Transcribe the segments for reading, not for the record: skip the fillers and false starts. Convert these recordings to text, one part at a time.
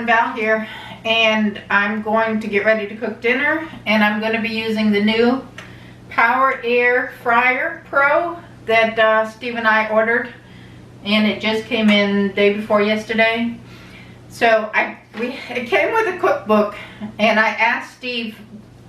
Val here, and I'm going to get ready to cook dinner, and I'm going to be using the new Power Air Fryer Pro that Steve and I ordered, and it just came in the day before yesterday. So it came with a cookbook, and I asked Steve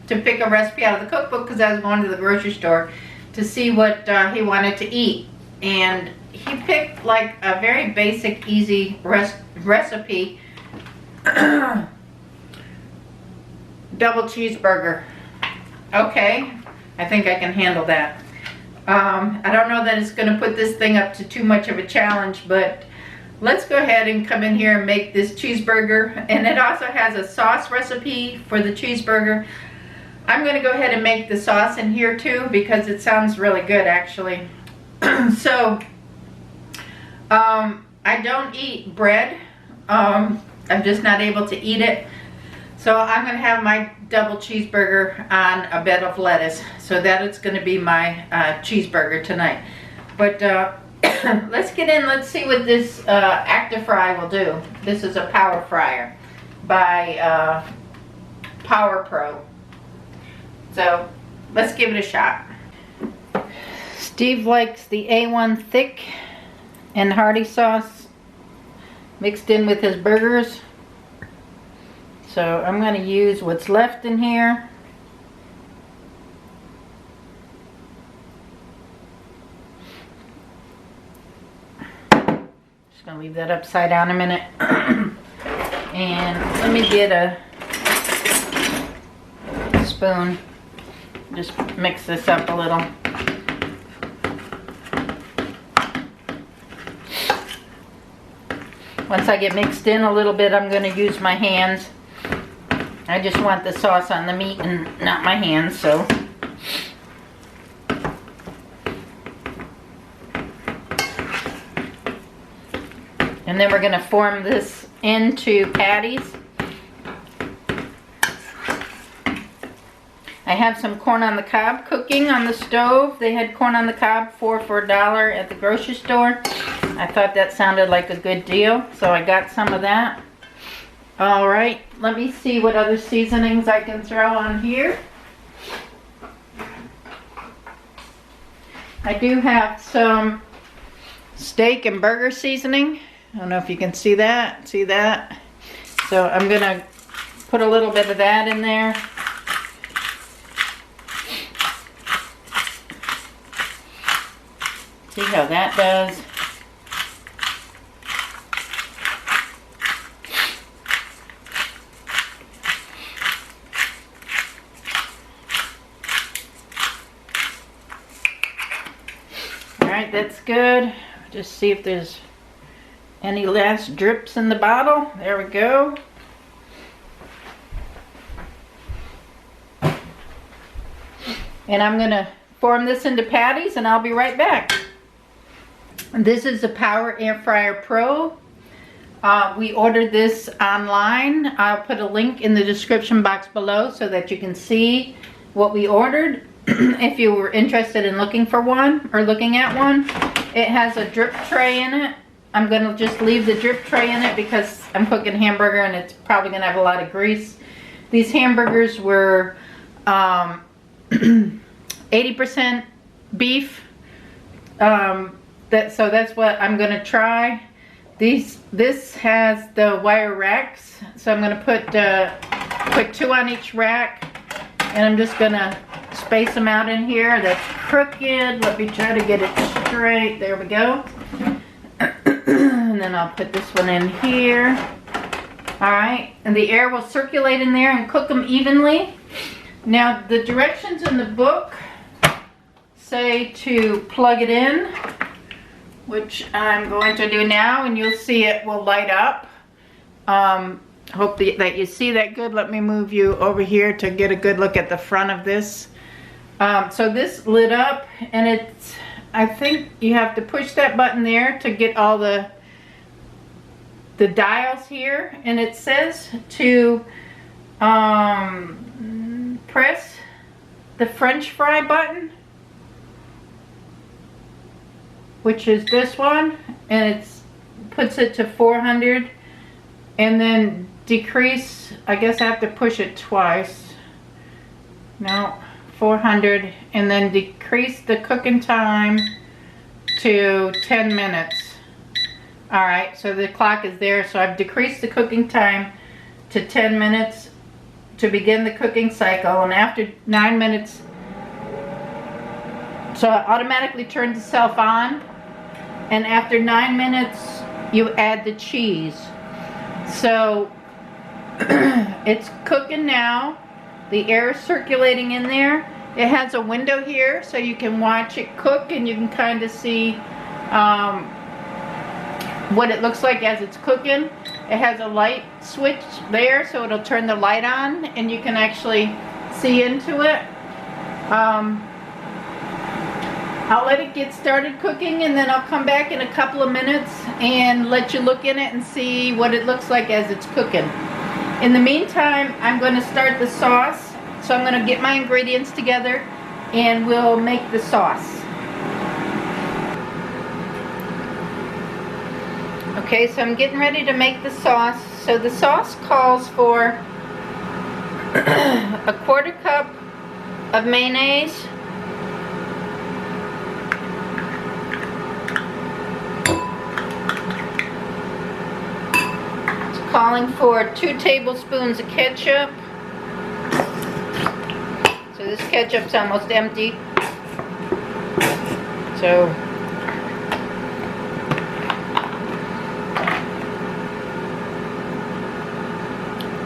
to pick a recipe out of the cookbook because I was going to the grocery store to see what he wanted to eat, and he picked like a very basic, easy recipe. Double cheeseburger. Okay, I think I can handle that. I don't know that it's going to put this thing up to too much of a challenge, but let's go ahead and come in here and make this cheeseburger. And it also has a sauce recipe for the cheeseburger. I'm going to go ahead and make the sauce in here too because it sounds really good actually. So I don't eat bread. I'm just not able to eat it. So I'm going to have my double cheeseburger on a bed of lettuce. So that is going to be my cheeseburger tonight. But let's get in. Let's see what this AirFryer will do. This is a Power Fryer by Power Pro. So let's give it a shot. Steve likes the A1 thick and hearty sauce mixed in with his burgers. So I'm going to use what's left in here. Just going to leave that upside down a minute. And let me get a spoon. Just mix this up a little. Once I get mixed in a little bit, I'm going to use my hands. I just want the sauce on the meat and not my hands, so. And then we're going to form this into patties. I have some corn on the cob cooking on the stove. They had corn on the cob for $1 at the grocery store. I thought that sounded like a good deal, so I got some of that. All right, let me see what other seasonings I can throw on here. I do have some steak and burger seasoning. I don't know if you can see that. See that? So I'm gonna put a little bit of that in there. See how that does. Alright, that's good. Just see if there's any last drips in the bottle. There we go. And I'm going to form this into patties and I'll be right back. This is the Power AirFryer Pro. We ordered this online. I'll put a link in the description box below so that you can see what we ordered. If you were interested in looking for one or looking at one. It has a drip tray in it. I'm going to just leave the drip tray in it because I'm cooking hamburger and it's probably going to have a lot of grease. These hamburgers were 80% beef. So that's what I'm going to try. This has the wire racks. So I'm going to put 2 on each rack. And I'm just going to space them out in here. That's crooked. Let me try to get it straight. There we go. And then I'll put this one in here. Alright. And the air will circulate in there and cook them evenly. Now the directions in the book say to plug it in, which I'm going to do now, and you'll see it will light up. Hope that you see that good. Let me move you over here to get a good look at the front of this. So this lit up, and I think you have to push that button there to get all the dials here, and it says to press the French fry button, which is this one, and it puts it to 400, and then decrease, I guess I have to push it twice. No, 400, and then decrease the cooking time to 10 minutes. All right, so the clock is there, so I've decreased the cooking time to 10 minutes to begin the cooking cycle, and after 9 minutes, so it automatically turns itself on, and after 9 minutes you add the cheese. So it's cooking now. The air is circulating in there. It has a window here so you can watch it cook, and you can kind of see what it looks like as it's cooking. It has a light switch there, so it'll turn the light on and you can actually see into it. I'll let it get started cooking, and then I'll come back in a couple of minutes and let you look in it and see what it looks like as it's cooking. In the meantime, I'm going to start the sauce. So I'm going to get my ingredients together and we'll make the sauce. Okay, so I'm getting ready to make the sauce. So the sauce calls for a 1/4 cup of mayonnaise, it's calling for 2 tablespoons of ketchup. So this ketchup's almost empty. So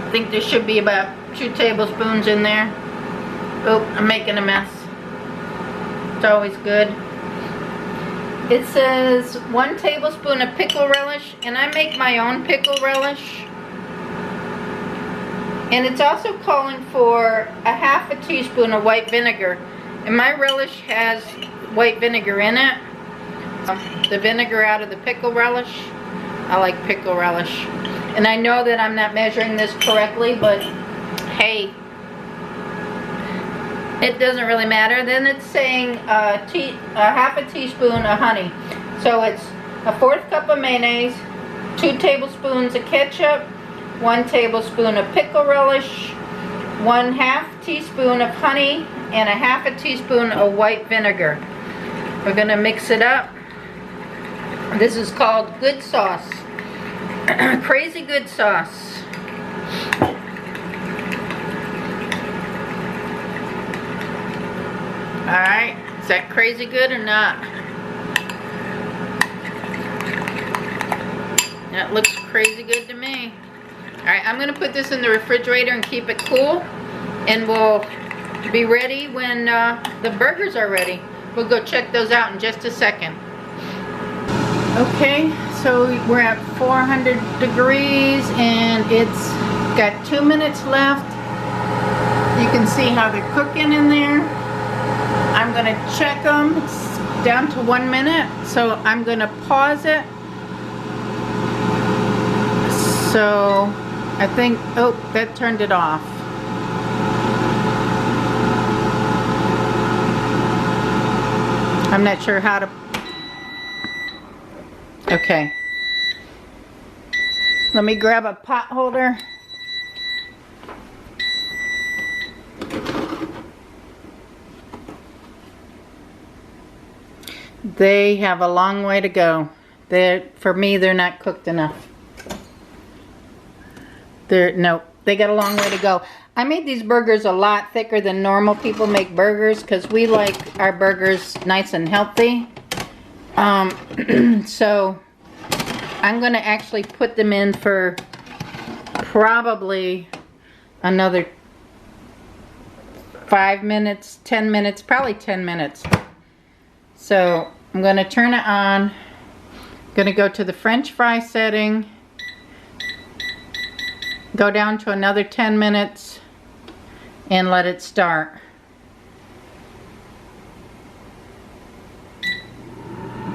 I think there should be about 2 tablespoons in there. Oh, I'm making a mess. It's always good. It says 1 tablespoon of pickle relish, and I make my own pickle relish. And it's also calling for a 1/2 teaspoon of white vinegar. And my relish has white vinegar in it. The vinegar out of the pickle relish. I like pickle relish. And I know that I'm not measuring this correctly, but hey, it doesn't really matter. Then it's saying a 1/2 teaspoon of honey. So it's a 1/4 cup of mayonnaise, 2 tablespoons of ketchup, 1 tablespoon of pickle relish, 1/2 teaspoon of honey, and a 1/2 teaspoon of white vinegar. We're gonna mix it up. This is called good sauce. Crazy good sauce. Alright, is that crazy good or not? That looks crazy good to me. Alright, I'm going to put this in the refrigerator and keep it cool. And we'll be ready when the burgers are ready. We'll go check those out in just a second. Okay, so we're at 400 degrees and it's got 2 minutes left. You can see how they're cooking in there. I'm going to check them. It's down to 1 minute, so I'm going to pause it. So I think, oh, that turned it off. I'm not sure how to, okay. Let me grab a pot holder. They have a long way to go. For me, they're not cooked enough. No, they got a long way to go. I made these burgers a lot thicker than normal people make burgers because we like our burgers nice and healthy. So I'm going to actually put them in for probably another 5 minutes, 10 minutes, probably 10 minutes. So I'm going to turn it on. I'm going to go to the French fry setting. Go down to another 10 minutes and let it start.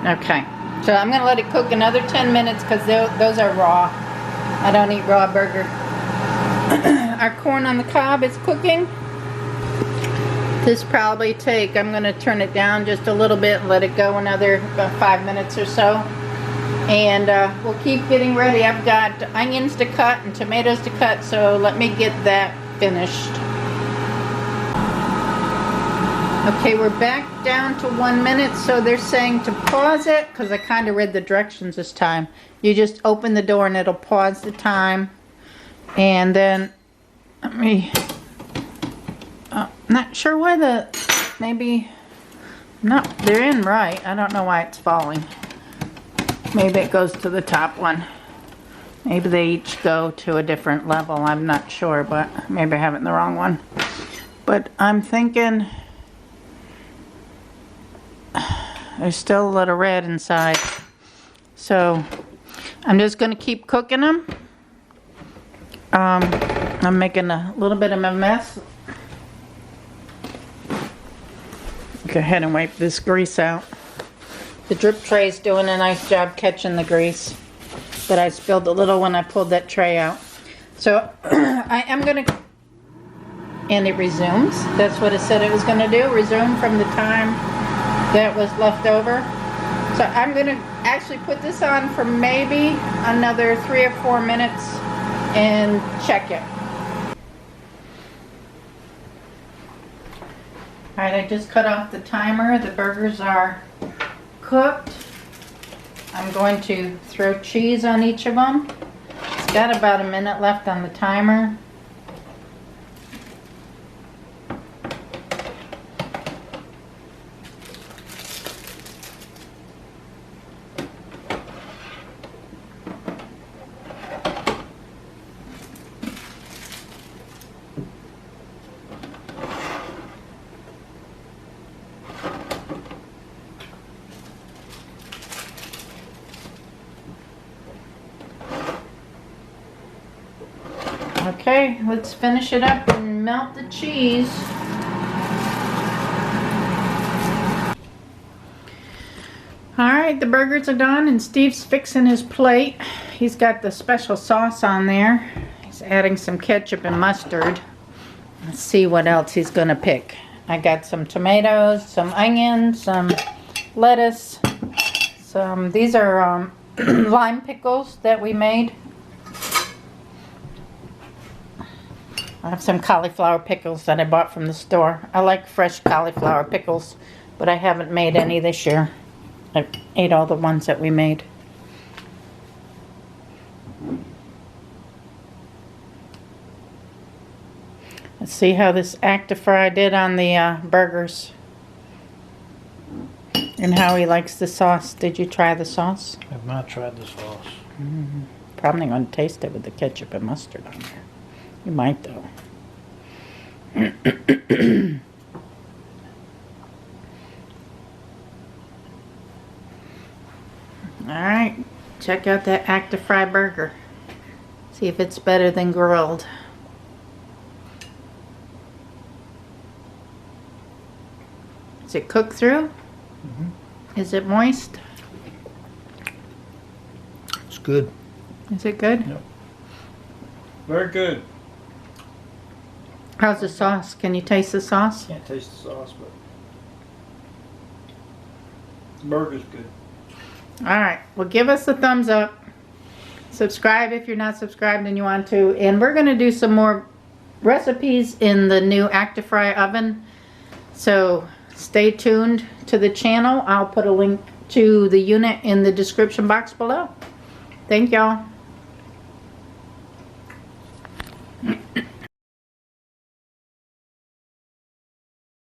Okay, so I'm going to let it cook another 10 minutes because those are raw. I don't eat raw burger. Our corn on the cob is cooking. This probably I'm going to turn it down just a little bit and let it go another about 5 minutes or so. And we'll keep getting ready. I've got onions to cut and tomatoes to cut, so let me get that finished. Okay, we're back down to 1 minute, so they're saying to pause it, because I kind of read the directions this time. You just open the door and it'll pause the time. And then, let me, not sure why maybe, no, they're in right. I don't know why it's falling. Maybe it goes to the top one. Maybe they each go to a different level. I'm not sure, but maybe I have it in the wrong one. But I'm thinking there's still a little red inside. So I'm just going to keep cooking them. I'm making a little bit of a mess. Go ahead and wipe this grease out. The drip tray is doing a nice job catching the grease, but I spilled a little when I pulled that tray out. So I am going to, and it resumes. That's what it said it was going to do, resume from the time that was left over. So I'm going to actually put this on for maybe another 3 or 4 minutes and check it. Alright, I just cut off the timer. The burgers are cooked. I'm going to throw cheese on each of them. It's got about a minute left on the timer. Okay, let's finish it up and melt the cheese. Alright, the burgers are done and Steve's fixing his plate. He's got the special sauce on there. He's adding some ketchup and mustard. Let's see what else he's gonna pick. I got some tomatoes, some onions, some lettuce, these are lime pickles that we made. I have some cauliflower pickles that I bought from the store. I like fresh cauliflower pickles, but I haven't made any this year. I ate all the ones that we made. Let's see how this AirFryer did on the burgers. And how he likes the sauce. Did you try the sauce? I have not tried the sauce. Probably going to taste it with the ketchup and mustard on there. You might though. Alright, check out that AirFryer burger. See if it's better than grilled. Is it cooked through? Is it moist? It's good. Is it good? Yep. Very good. How's the sauce? Can you taste the sauce? Can't taste the sauce, but the burger's good. Alright, well give us a thumbs up. Subscribe if you're not subscribed and you want to. And we're going to do some more recipes in the new AirFryer oven. So stay tuned to the channel. I'll put a link to the unit in the description box below. Thank y'all.